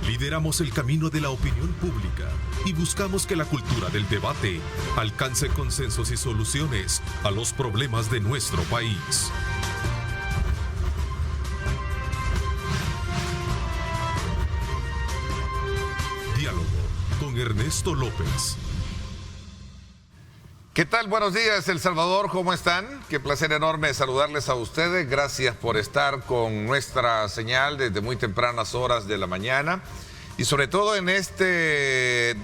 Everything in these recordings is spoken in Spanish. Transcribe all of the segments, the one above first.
Lideramos el camino de la opinión pública y buscamos que la cultura del debate alcance consensos y soluciones a los problemas de nuestro país. Diálogo con Ernesto López. ¿Qué tal? Buenos días, El Salvador, ¿cómo están? Qué placer enorme saludarles a ustedes. Gracias por estar con nuestra señal desde muy tempranas horas de la mañana. Y sobre todo en este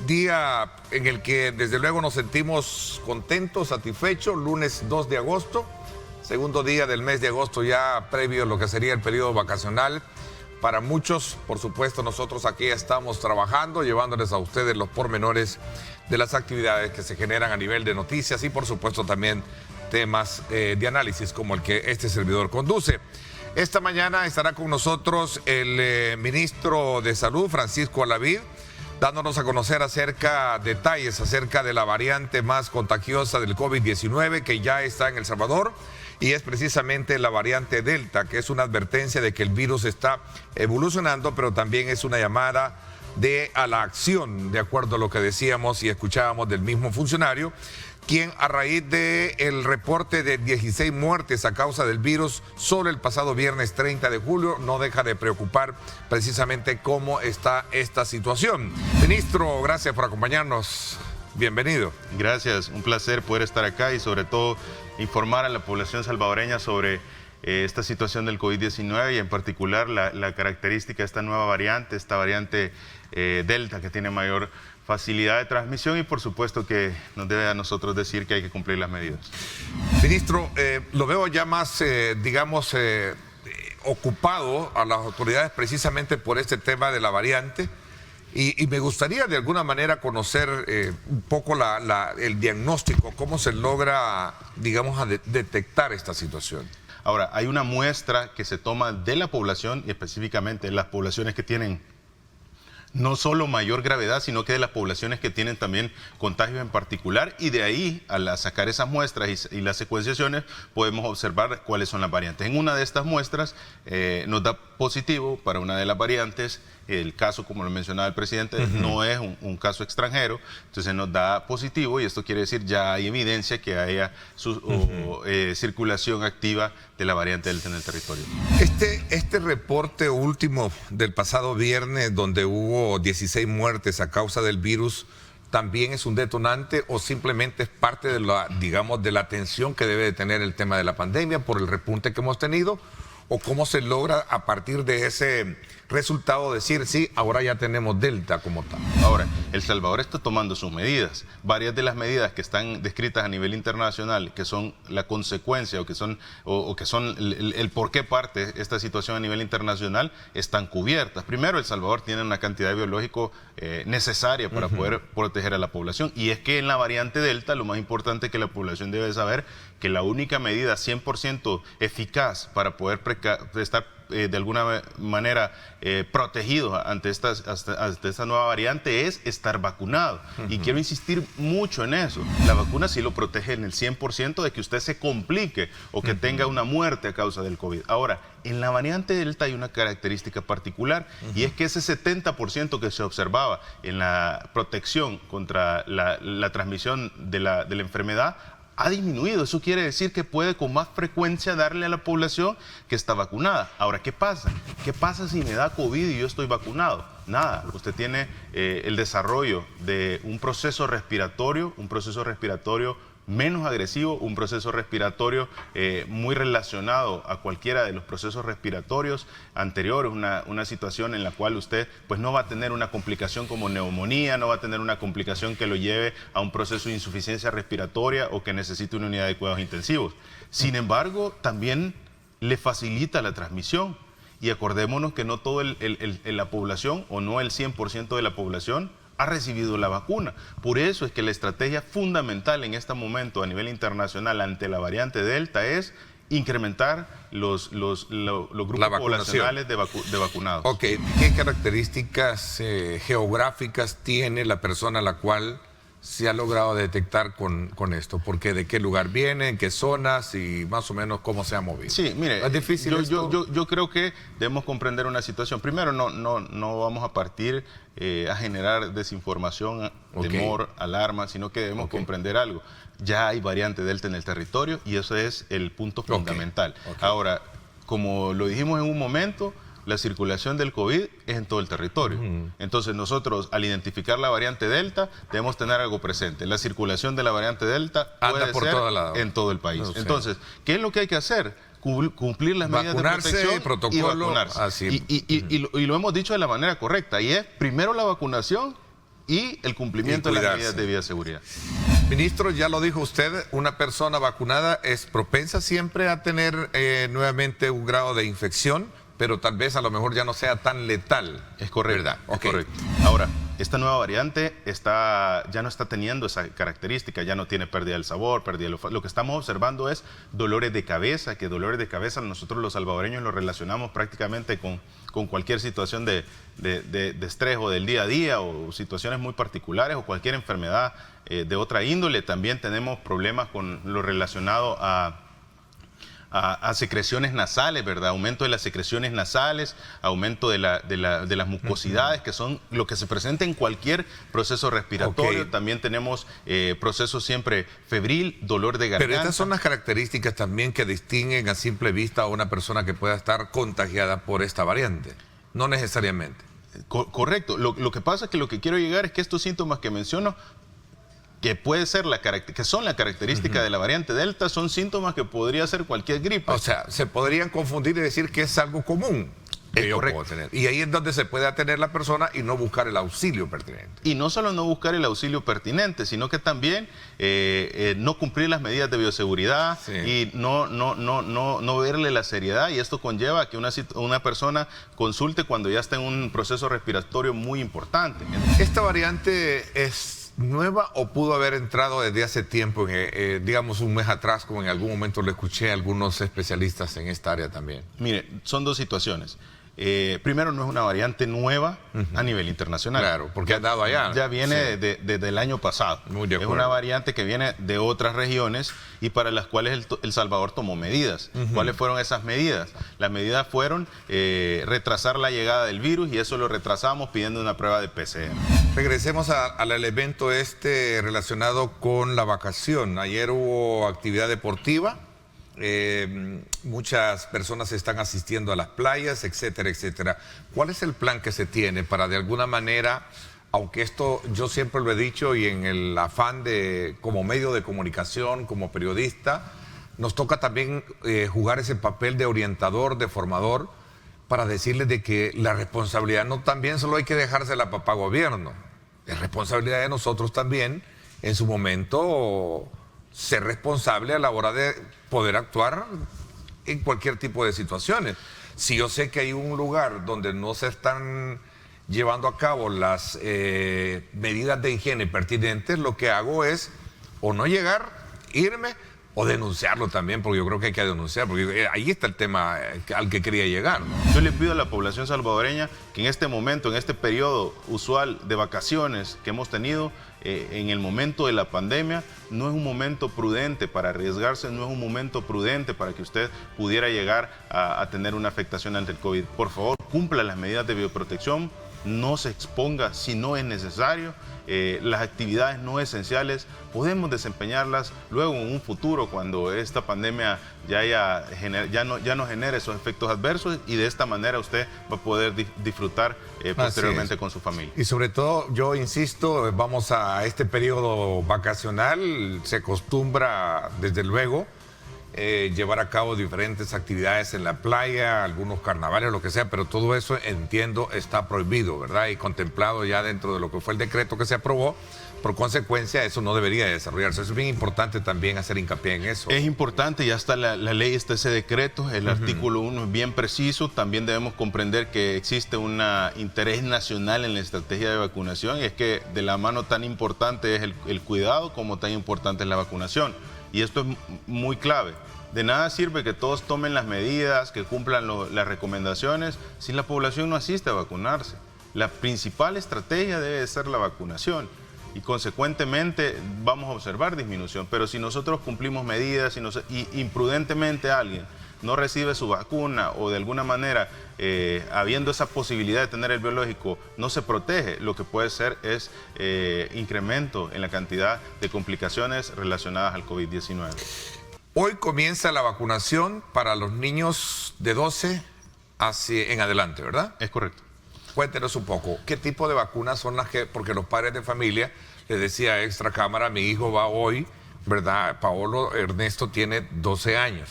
día en el que desde luego nos sentimos contentos, satisfechos, lunes 2 de agosto, segundo día del mes de agosto ya previo a lo que sería el periodo vacacional. Para muchos, por supuesto, nosotros aquí estamos trabajando, llevándoles a ustedes los pormenores de las actividades que se generan a nivel de noticias y, por supuesto, también temas de análisis como el que este servidor conduce. Esta mañana estará con nosotros el ministro de Salud, Francisco Alavid, dándonos a conocer detalles acerca de la variante más contagiosa del COVID-19 que ya está en El Salvador. Y es precisamente la variante Delta, que es una advertencia de que el virus está evolucionando, pero también es una llamada a la acción, de acuerdo a lo que decíamos y escuchábamos del mismo funcionario, quien a raíz del reporte de 16 muertes a causa del virus solo el pasado viernes 30 de julio, no deja de preocupar precisamente cómo está esta situación. Ministro, gracias por acompañarnos. Bienvenido. Gracias, un placer poder estar acá y sobre todo informar a la población salvadoreña sobre esta situación del COVID-19 y en particular la característica de esta nueva variante, esta variante Delta, que tiene mayor facilidad de transmisión y por supuesto que nos debe a nosotros decir que hay que cumplir las medidas. Ministro, lo veo ya más, ocupado a las autoridades precisamente por este tema de la variante. Y me gustaría de alguna manera conocer un poco el diagnóstico, cómo se logra, digamos, detectar esta situación. Ahora, hay una muestra que se toma de la población y específicamente las poblaciones que tienen no solo mayor gravedad, sino que de las poblaciones que tienen también contagios en particular, y de ahí, al sacar esas muestras y las secuenciaciones, podemos observar cuáles son las variantes. En una de estas muestras nos da positivo para una de las variantes. El caso, como lo mencionaba el presidente, no es un caso extranjero, entonces nos da positivo y esto quiere decir ya hay evidencia que haya circulación activa de la variante Delta en el territorio. Este reporte último del pasado viernes, donde hubo 16 muertes a causa del virus, ¿también es un detonante o simplemente es parte de de la atención que debe de tener el tema de la pandemia por el repunte que hemos tenido? ¿O cómo se logra a partir de ese resultado decir, sí, ahora ya tenemos Delta como tal? Ahora, El Salvador está tomando sus medidas. Varias de las medidas que están descritas a nivel internacional, que son la consecuencia o que son el por qué parte esta situación a nivel internacional, están cubiertas. Primero, El Salvador tiene una cantidad de biológico necesaria para poder proteger a la población. Y es que en la variante Delta, lo más importante que la población debe saber, que la única medida 100% eficaz para poder estar de alguna manera protegidos ante esta nueva variante es estar vacunado. Y quiero insistir mucho en eso. La vacuna sí lo protege en el 100% de que usted se complique o que tenga una muerte a causa del COVID. Ahora, en la variante Delta hay una característica particular y es que ese 70% que se observaba en la protección contra la transmisión de la enfermedad ha disminuido. Eso quiere decir que puede con más frecuencia darle a la población que está vacunada. Ahora, ¿qué pasa? ¿Qué pasa si me da COVID y yo estoy vacunado? Nada, usted tiene el desarrollo de un proceso respiratorio menos agresivo, un proceso respiratorio muy relacionado a cualquiera de los procesos respiratorios anteriores, una situación en la cual usted pues no va a tener una complicación como neumonía, no va a tener una complicación que lo lleve a un proceso de insuficiencia respiratoria o que necesite una unidad de cuidados intensivos. Sin embargo, también le facilita la transmisión y acordémonos que no toda la población o no el 100% de la población ha recibido la vacuna. Por eso es que la estrategia fundamental en este momento a nivel internacional ante la variante Delta es incrementar los grupos poblacionales de vacunados. Ok, ¿qué características geográficas tiene la persona a la cual se ha logrado detectar con esto? Porque de qué lugar viene, en qué zonas y más o menos cómo se ha movido. Sí, mire, ¿es difícil yo creo que debemos comprender una situación. Primero, no vamos a partir a generar desinformación, temor, alarma, sino que debemos comprender algo. Ya hay variante Delta en el territorio y eso es el punto fundamental. Ahora, como lo dijimos en un momento, la circulación del COVID es en todo el territorio. Entonces nosotros, al identificar la variante Delta, debemos tener algo presente. La circulación de la variante Delta puede ser en todo el país. Entonces, ¿qué es lo que hay que hacer? Cumplir las medidas de protección protocolo, y vacunarse. Así. Y lo hemos dicho de la manera correcta, y es primero la vacunación y el cumplimiento de las medidas de bioseguridad. Ministro, ya lo dijo usted, una persona vacunada es propensa siempre a tener nuevamente un grado de infección, pero tal vez a lo mejor ya no sea tan letal. Es correcto. ¿Verdad? Es correcto. Ahora, esta nueva variante ya no está teniendo esa característica, ya no tiene pérdida del sabor, pérdida del... Lo que estamos observando es dolores de cabeza, que dolores de cabeza nosotros los salvadoreños los relacionamos prácticamente con cualquier situación de estrés o del día a día o situaciones muy particulares o cualquier enfermedad de otra índole. También tenemos problemas con lo relacionado a secreciones nasales, ¿verdad? Aumento de las secreciones nasales, aumento de las mucosidades, que son lo que se presenta en cualquier proceso respiratorio. También tenemos procesos siempre febril, dolor de garganta. Pero estas son las características también que distinguen a simple vista a una persona que pueda estar contagiada por esta variante. No necesariamente. Correcto. Lo que pasa es que lo que quiero llegar es que estos síntomas que menciono, que puede ser que son la característica de la variante Delta, son síntomas que podría ser cualquier gripe. O sea, se podrían confundir y decir que es algo común que yo puedo tener. Y ahí es donde se puede atener la persona y no buscar el auxilio pertinente. Y no solo no buscar el auxilio pertinente, sino que también no cumplir las medidas de bioseguridad y no verle la seriedad. Y esto conlleva a que una persona consulte cuando ya está en un proceso respiratorio muy importante. Esta variante es nueva o pudo haber entrado desde hace tiempo, digamos un mes atrás, como en algún momento lo escuché a algunos especialistas en esta área también? Mire, son dos situaciones. Primero, no es una variante nueva a nivel internacional. Claro, porque ha dado allá. Ya viene desde el año pasado. Muy de acuerdo. Es una variante que viene de otras regiones y para las cuales El Salvador tomó medidas. ¿Cuáles fueron esas medidas? Las medidas fueron retrasar la llegada del virus y eso lo retrasamos pidiendo una prueba de PCR. Regresemos al elemento relacionado con la vacación. Ayer hubo actividad deportiva. Muchas personas están asistiendo a las playas, etcétera, etcétera. ¿Cuál es el plan que se tiene para de alguna manera, aunque esto yo siempre lo he dicho y en el afán como medio de comunicación, como periodista, nos toca también jugar ese papel de orientador, de formador, para decirles de que la responsabilidad no también solo hay que dejársela a papá gobierno, es responsabilidad de nosotros también en su momento ser responsable a la hora de poder actuar en cualquier tipo de situaciones. Si yo sé que hay un lugar donde no se están llevando a cabo las medidas de higiene pertinentes, lo que hago es o no llegar, irme o denunciarlo también, porque yo creo que hay que denunciar, porque ahí está el tema al que quería llegar, ¿no? Yo le pido a la población salvadoreña que en este momento, en este periodo usual de vacaciones que hemos tenido, en el momento de la pandemia, no es un momento prudente para arriesgarse, no es un momento prudente para que usted pudiera llegar a tener una afectación ante el COVID. Por favor, cumpla las medidas de bioprotección, no se exponga si no es necesario. Las actividades no esenciales podemos desempeñarlas luego en un futuro cuando esta pandemia ya no genere esos efectos adversos y de esta manera usted va a poder disfrutar posteriormente con su familia. Y sobre todo, yo insisto, vamos a este periodo vacacional, se acostumbra desde luego llevar a cabo diferentes actividades en la playa, algunos carnavales, lo que sea, pero todo eso, entiendo, está prohibido, ¿verdad? Y contemplado ya dentro de lo que fue el decreto que se aprobó. Por consecuencia, eso no debería desarrollarse. Eso es bien importante también hacer hincapié en eso. Es importante, ya está la ley, está ese decreto, el artículo 1 es bien preciso. También debemos comprender que existe un interés nacional en la estrategia de vacunación y es que de la mano tan importante es el cuidado como tan importante es la vacunación. Y esto es muy clave. De nada sirve que todos tomen las medidas, que cumplan las recomendaciones, si la población no asiste a vacunarse. La principal estrategia debe ser la vacunación. y consecuentemente vamos a observar disminución. Pero si nosotros cumplimos medidas y imprudentemente alguien no recibe su vacuna o de alguna manera, habiendo esa posibilidad de tener el biológico, no se protege, lo que puede ser es incremento en la cantidad de complicaciones relacionadas al COVID-19. Hoy comienza la vacunación para los niños de 12 en adelante, ¿verdad? Es correcto. Cuéntenos un poco, ¿qué tipo de vacunas son las que, porque los padres de familia, les decía extra cámara, mi hijo va hoy, ¿verdad? Paolo Ernesto tiene 12 años.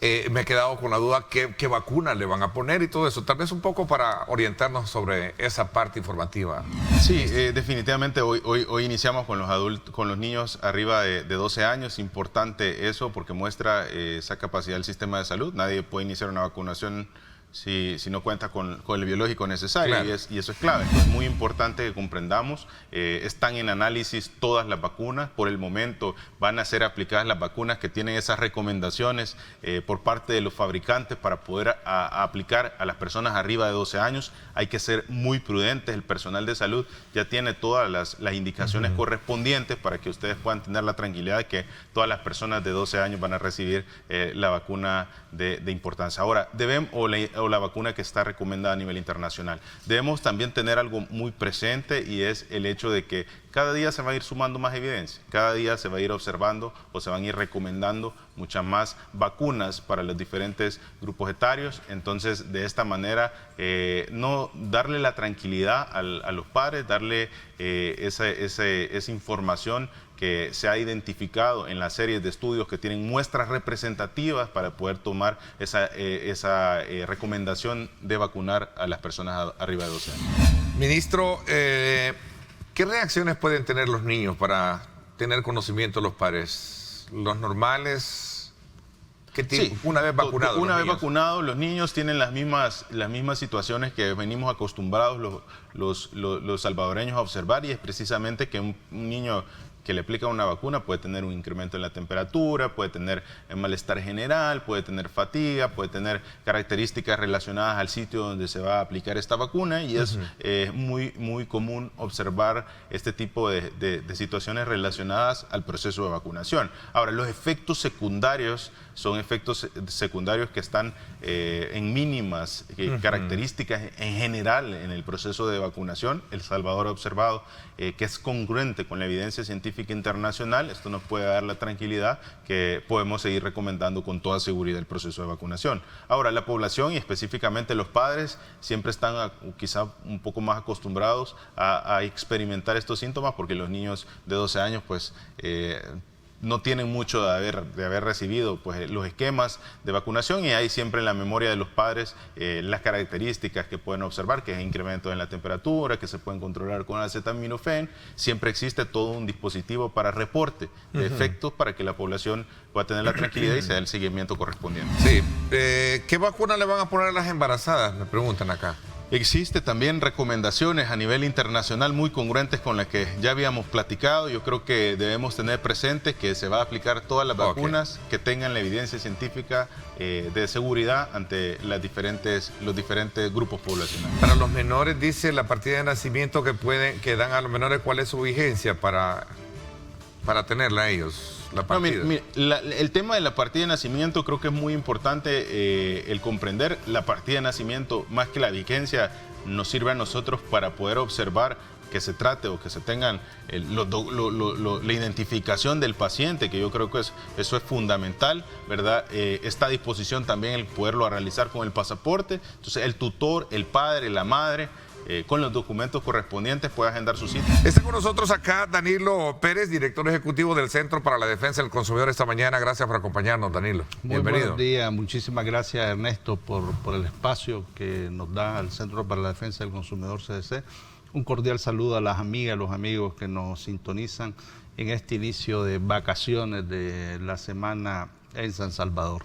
Me he quedado con la duda qué vacuna le van a poner y todo eso. Tal vez un poco para orientarnos sobre esa parte informativa. Sí, definitivamente hoy iniciamos con los niños arriba de 12 años. Importante eso porque muestra esa capacidad del sistema de salud. Nadie puede iniciar una vacunación si no cuenta con el biológico necesario, claro. y eso es clave. Es muy importante que comprendamos, están en análisis todas las vacunas. Por el momento van a ser aplicadas las vacunas que tienen esas recomendaciones por parte de los fabricantes para poder aplicar a las personas arriba de 12 años. Hay que ser muy prudentes, el personal de salud ya tiene todas las indicaciones correspondientes para que ustedes puedan tener la tranquilidad de que todas las personas de 12 años van a recibir la vacuna de importancia. Ahora, o la vacuna que está recomendada a nivel internacional. Debemos también tener algo muy presente y es el hecho de que cada día se va a ir sumando más evidencia, cada día se va a ir observando o se van a ir recomendando muchas más vacunas para los diferentes grupos etarios. Entonces, de esta manera, no darle la tranquilidad a los padres, darle esa información que se ha identificado en las series de estudios que tienen muestras representativas para poder tomar esa recomendación de vacunar a las personas arriba de 12 años. Ministro, ¿qué reacciones pueden tener los niños para tener conocimiento los padres? ¿Los normales? ¿Qué tipo? Sí, una vez vacunados. Una vez vacunados, los niños tienen las mismas situaciones que venimos acostumbrados los salvadoreños a observar, y es precisamente que un niño que le aplica una vacuna puede tener un incremento en la temperatura, puede tener malestar general, puede tener fatiga, puede tener características relacionadas al sitio donde se va a aplicar esta vacuna, y es muy común observar este tipo de situaciones relacionadas al proceso de vacunación. Ahora, los efectos secundarios son efectos secundarios que están en mínimas características en general en el proceso de vacunación. El Salvador ha observado que es congruente con la evidencia científica internacional. Esto nos puede dar la tranquilidad que podemos seguir recomendando con toda seguridad el proceso de vacunación. Ahora, la población y específicamente los padres siempre están quizá un poco más acostumbrados a experimentar estos síntomas, porque los niños de 12 años pues no tienen mucho de haber recibido pues los esquemas de vacunación, y hay siempre en la memoria de los padres las características que pueden observar, que es incremento en la temperatura, que se pueden controlar con acetaminofén. Siempre existe todo un dispositivo para reporte de efectos para que la población pueda tener la tranquilidad y se dé el seguimiento correspondiente. Sí. ¿Qué vacuna le van a poner a las embarazadas? Me preguntan acá. Existe también recomendaciones a nivel internacional muy congruentes con las que ya habíamos platicado. Yo creo que debemos tener presente que se va a aplicar todas las vacunas que tengan la evidencia científica de seguridad ante los diferentes grupos poblacionales. Para los menores, dice la partida de nacimiento que dan a los menores, ¿cuál es su vigencia para tenerla a ellos? No, el tema de la partida de nacimiento creo que es muy importante el comprender. La partida de nacimiento, más que la vigencia, nos sirve a nosotros para poder observar que se trate o que se tengan la identificación del paciente, que yo creo que eso es fundamental, ¿verdad? Está a disposición también el poderlo realizar con el pasaporte. Entonces el tutor, el padre, la madre, con los documentos correspondientes puede agendar su cita. Está con nosotros acá Danilo Pérez, director ejecutivo del Centro para la Defensa del Consumidor esta mañana. Gracias por acompañarnos, Danilo. Bienvenido. Buenos días, muchísimas gracias, Ernesto, por el espacio que nos da el Centro para la Defensa del Consumidor, CDC. Un cordial saludo a las amigas, los amigos que nos sintonizan en este inicio de vacaciones de la semana en San Salvador.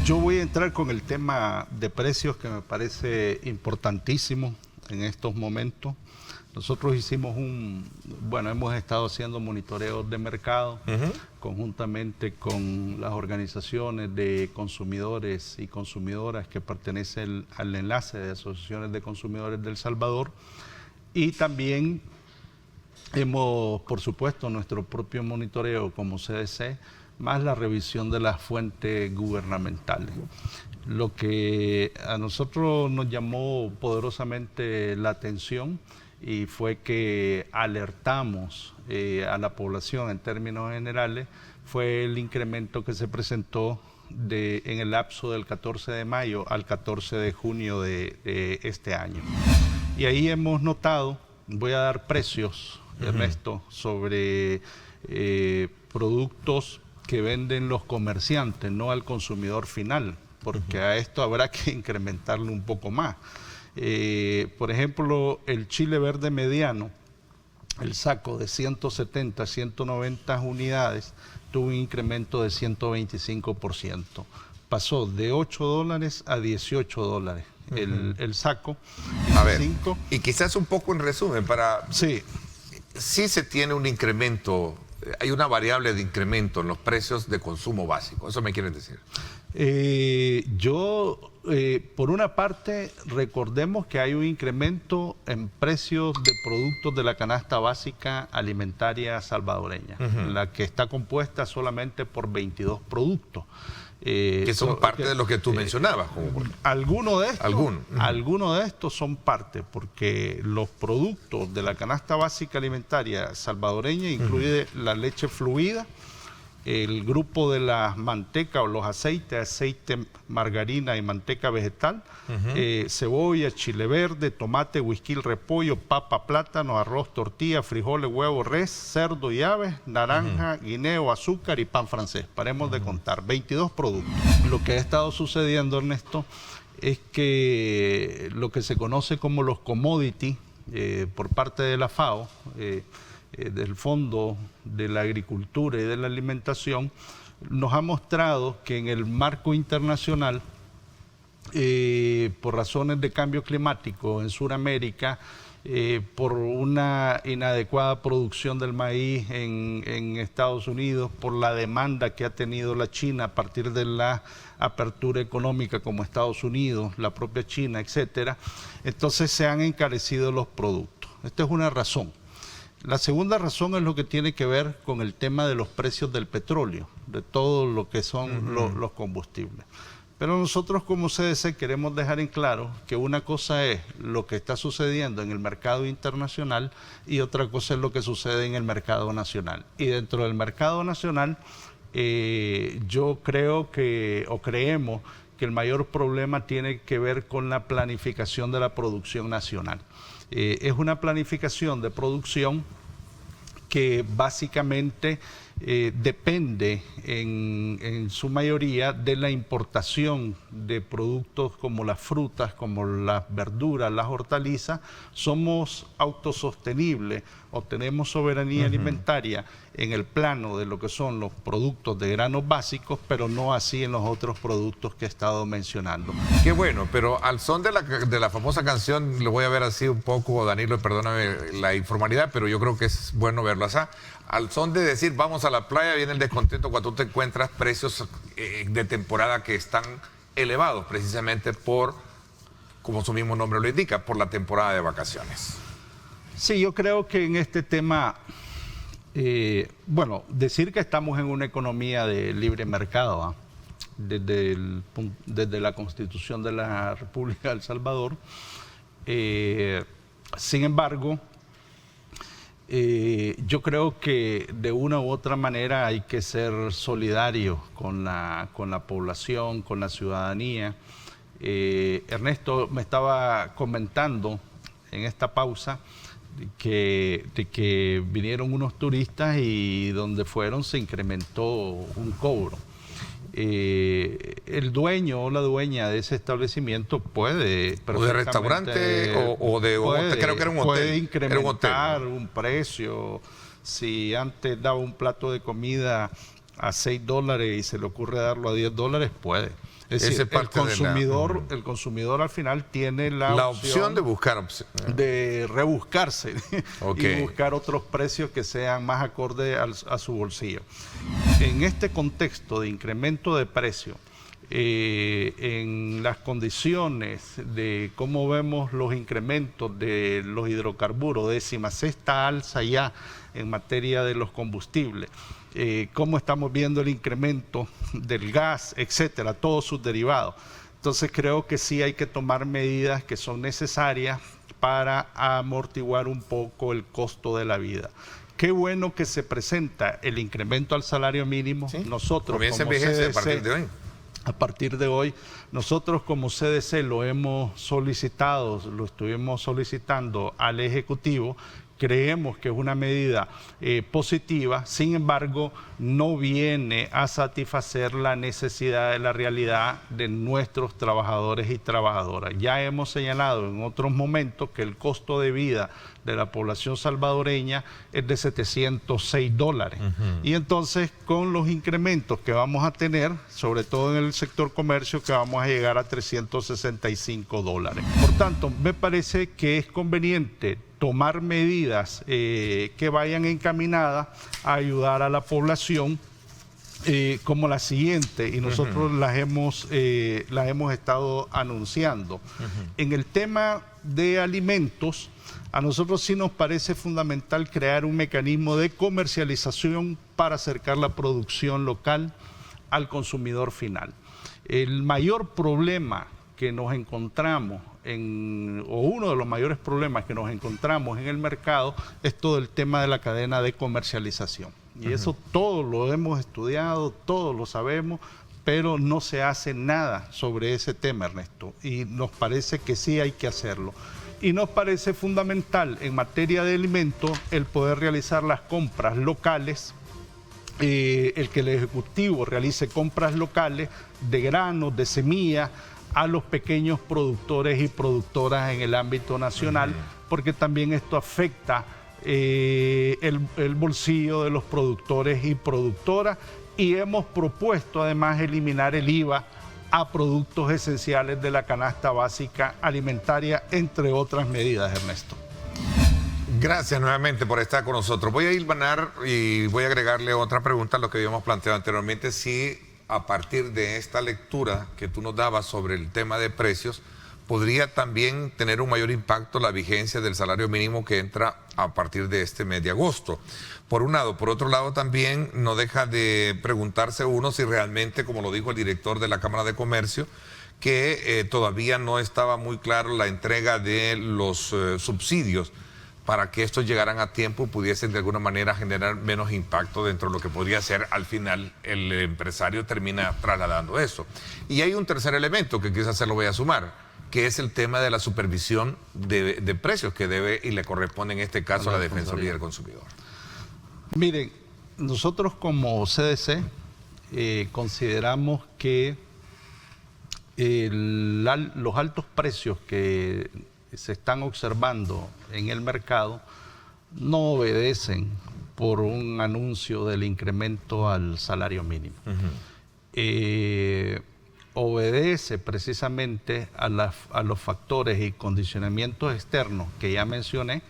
Yo voy a entrar con el tema de precios, que me parece importantísimo en estos momentos. Nosotros hemos estado haciendo monitoreos de mercado conjuntamente con las organizaciones de consumidores y consumidoras que pertenecen al enlace de asociaciones de consumidores del Salvador, y también Hemos, por supuesto, nuestro propio monitoreo como CDC, más la revisión de las fuentes gubernamentales. Lo que a nosotros nos llamó poderosamente la atención y fue que alertamos a la población en términos generales, fue el incremento que se presentó en el lapso del 14 de mayo al 14 de junio de este año. Y ahí hemos notado, voy a dar precios, Ernesto, sobre productos que venden los comerciantes, no al consumidor final, porque a esto habrá que incrementarle un poco más. Por ejemplo, el chile verde mediano, el saco de 170 a 190 unidades, tuvo un incremento de 125%. Pasó de $8 a $18 el saco. A ver, y quizás un poco en resumen, sí se tiene un incremento, hay una variable de incremento en los precios de consumo básico, ¿eso me quieren decir? Por una parte, recordemos que hay un incremento en precios de productos de la canasta básica alimentaria salvadoreña, la que está compuesta solamente por 22 productos. Que son parte de lo que tú mencionabas. Algunos de estos son parte, porque los productos de la canasta básica alimentaria salvadoreña incluye la leche fluida, el grupo de las mantecas o los aceites, aceite, margarina y manteca vegetal, cebolla, chile verde, tomate, whisky, repollo, papa, plátano, arroz, tortilla, frijoles, huevo, res, cerdo y aves, naranja, guineo, azúcar y pan francés. Paremos de contar, 22 productos. Lo que ha estado sucediendo, Ernesto, es que lo que se conoce como los commodities por parte de la FAO, del Fondo de la Agricultura y de la Alimentación, nos ha mostrado que en el marco internacional, por razones de cambio climático en Sudamérica, por una inadecuada producción del maíz en Estados Unidos, por la demanda que ha tenido la China a partir de la apertura económica como Estados Unidos, la propia China, etcétera, entonces se han encarecido los productos. Esta es una razón. La segunda razón es lo que tiene que ver con el tema de los precios del petróleo, de todo lo que son los combustibles. Pero nosotros como CDC queremos dejar en claro que una cosa es lo que está sucediendo en el mercado internacional y otra cosa es lo que sucede en el mercado nacional. Y dentro del mercado nacional yo creo creemos que el mayor problema tiene que ver con la planificación de la producción nacional. Es una planificación de producción que básicamente depende en su mayoría de la importación de productos como las frutas, como las verduras, las hortalizas. Somos autosostenibles o tenemos soberanía alimentaria en el plano de lo que son los productos de granos básicos, pero no así en los otros productos que he estado mencionando. Qué bueno, pero al son de la famosa canción, lo voy a ver así un poco, Danilo, perdóname la informalidad, pero yo creo que es bueno verlo así. Al son de decir vamos a la playa, viene el descontento cuando tú te encuentras precios de temporada que están elevados precisamente por, como su mismo nombre lo indica, por la temporada de vacaciones. Sí, yo creo que en este tema, decir que estamos en una economía de libre mercado, desde la Constitución de la República de El Salvador, sin embargo, yo creo que de una u otra manera hay que ser solidarios con la población, con la ciudadanía. Ernesto me estaba comentando en esta pausa de que vinieron unos turistas y donde fueron se incrementó un cobro. El dueño o la dueña de ese establecimiento puede o de restaurante o de hotel, creo que era un hotel, puede incrementar un precio. Si antes daba un plato de comida a $6 y se le ocurre darlo a $10, puede. Es decir, el consumidor al final tiene la opción de buscar de rebuscarse y buscar otros precios que sean más acordes a su bolsillo. En este contexto de incremento de precio, en las condiciones de cómo vemos los incrementos de los hidrocarburos, 16ª alza ya en materia de los combustibles, cómo estamos viendo el incremento del gas, etcétera, todos sus derivados. Entonces creo que sí hay que tomar medidas que son necesarias para amortiguar un poco el costo de la vida. Qué bueno que se presenta el incremento al salario mínimo. Sí. Nosotros Comienza como CDC, CDC, a partir de hoy, nosotros como CDC lo hemos solicitado, lo estuvimos solicitando al Ejecutivo. Creemos que es una medida positiva, sin embargo, no viene a satisfacer la necesidad de la realidad de nuestros trabajadores y trabajadoras. Ya hemos señalado en otros momentos que el costo de vida de la población salvadoreña es de $706. Y entonces, con los incrementos que vamos a tener, sobre todo en el sector comercio, que vamos a llegar a $365. Por tanto, me parece que es conveniente tomar medidas que vayan encaminadas a ayudar a la población, como la siguiente, y nosotros las hemos estado anunciando. En el tema de alimentos, a nosotros sí nos parece fundamental crear un mecanismo de comercialización para acercar la producción local al consumidor final. El mayor problema que nos encontramos o uno de los mayores problemas que nos encontramos en el mercado es todo el tema de la cadena de comercialización. Y eso todos lo hemos estudiado, todos lo sabemos, pero no se hace nada sobre ese tema, Ernesto. Y nos parece que sí hay que hacerlo. Y nos parece fundamental en materia de alimentos el poder realizar las compras locales, el que el Ejecutivo realice compras locales de granos, de semillas, a los pequeños productores y productoras en el ámbito nacional, porque también esto afecta el bolsillo de los productores y productoras, y hemos propuesto además eliminar el IVA a productos esenciales de la canasta básica alimentaria, entre otras medidas, Ernesto. Gracias nuevamente por estar con nosotros. Voy a hilvanar y voy a agregarle otra pregunta a lo que habíamos planteado anteriormente. Si a partir de esta lectura que tú nos dabas sobre el tema de precios, podría también tener un mayor impacto la vigencia del salario mínimo que entra a partir de este mes de agosto. Por un lado. Por otro lado, también no deja de preguntarse uno si realmente, como lo dijo el director de la Cámara de Comercio, que todavía no estaba muy claro la entrega de los subsidios para que estos llegaran a tiempo y pudiesen de alguna manera generar menos impacto dentro de lo que podría ser al final el empresario termina trasladando eso. Y hay un tercer elemento que quizás se lo voy a sumar, que es el tema de la supervisión de precios que debe y le corresponde en este caso a la Defensoría del Consumidor. Miren, nosotros como CDC consideramos que los altos precios que se están observando en el mercado no obedecen por un anuncio del incremento al salario mínimo. Obedece precisamente a los factores y condicionamientos externos que ya mencioné,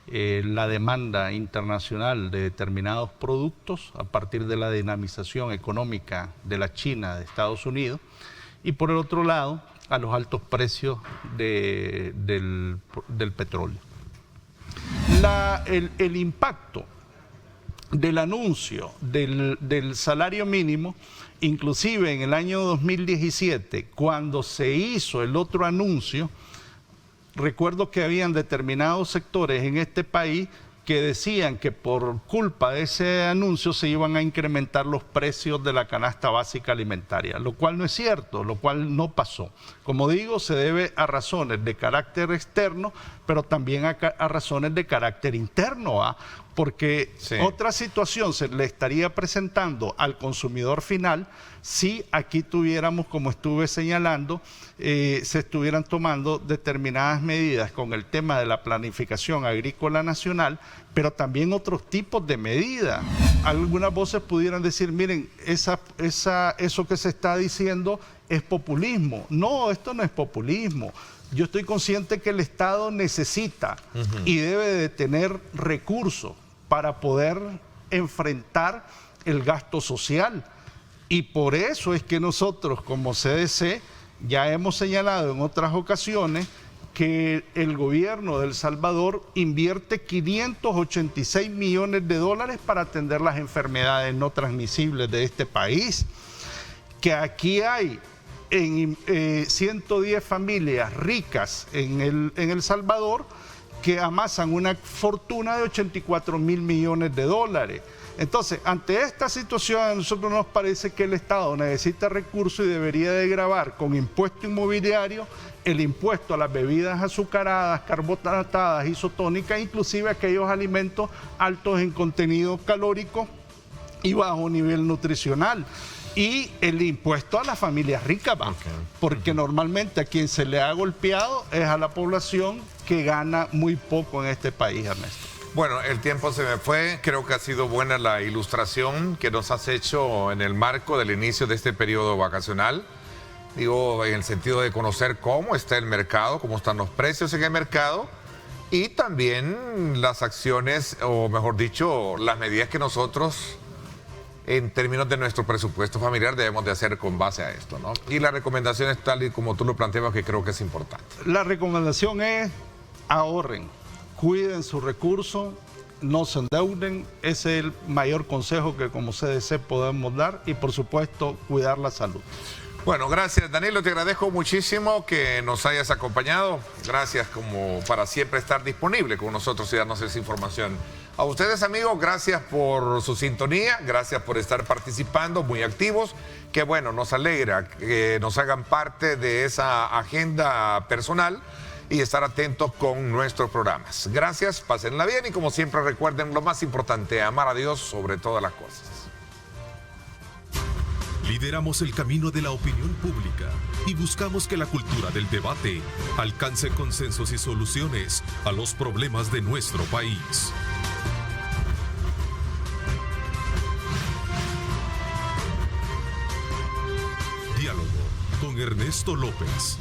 la demanda internacional de determinados productos a partir de la dinamización económica de la China, de Estados Unidos, y por el otro lado, a los altos precios del petróleo. El impacto del anuncio del salario mínimo, inclusive en el año 2017, cuando se hizo el otro anuncio, recuerdo que habían determinados sectores en este país que decían que por culpa de ese anuncio se iban a incrementar los precios de la canasta básica alimentaria, lo cual no es cierto, lo cual no pasó. Como digo, se debe a razones de carácter externo, pero también a razones de carácter interno, porque otra situación se le estaría presentando al consumidor final si aquí tuviéramos, como estuve señalando, se estuvieran tomando determinadas medidas con el tema de la planificación agrícola nacional, pero también otros tipos de medidas. Algunas voces pudieran decir, miren, eso que se está diciendo es populismo. No, esto no es populismo. Yo estoy consciente que el Estado necesita y debe de tener recursos para poder enfrentar el gasto social. Y por eso es que nosotros como CDC ya hemos señalado en otras ocasiones que el gobierno de El Salvador invierte 586 millones de dólares para atender las enfermedades no transmisibles de este país. Que aquí hay 110 familias ricas en El Salvador que amasan una fortuna de 84 mil millones de dólares. Entonces, ante esta situación, a nosotros nos parece que el Estado necesita recursos y debería de gravar con impuesto inmobiliario el impuesto a las bebidas azucaradas, carbonatadas, isotónicas, inclusive aquellos alimentos altos en contenido calórico y bajo nivel nutricional. Y el impuesto a las familias ricas, porque normalmente a quien se le ha golpeado es a la población que gana muy poco en este país, Ernesto. Bueno, el tiempo se me fue. Creo que ha sido buena la ilustración que nos has hecho en el marco del inicio de este periodo vacacional. Digo, en el sentido de conocer cómo está el mercado, cómo están los precios en el mercado y también las acciones, o mejor dicho, las medidas que nosotros, en términos de nuestro presupuesto familiar, debemos de hacer con base a esto, ¿no? Y la recomendación es tal y como tú lo planteas, que creo que es importante. La recomendación es ahorren, cuiden su recurso, no se endeuden. Ese es el mayor consejo que como CDC podemos dar y, por supuesto, cuidar la salud. Bueno, gracias Danilo, te agradezco muchísimo que nos hayas acompañado. Gracias como para siempre estar disponible con nosotros y darnos esa información. A ustedes amigos, gracias por su sintonía, gracias por estar participando, muy activos. Que bueno, nos alegra que nos hagan parte de esa agenda personal y estar atentos con nuestros programas. Gracias, pásenla bien y como siempre recuerden lo más importante, amar a Dios sobre todas las cosas. Lideramos el camino de la opinión pública y buscamos que la cultura del debate alcance consensos y soluciones a los problemas de nuestro país. Diálogo con Ernesto López.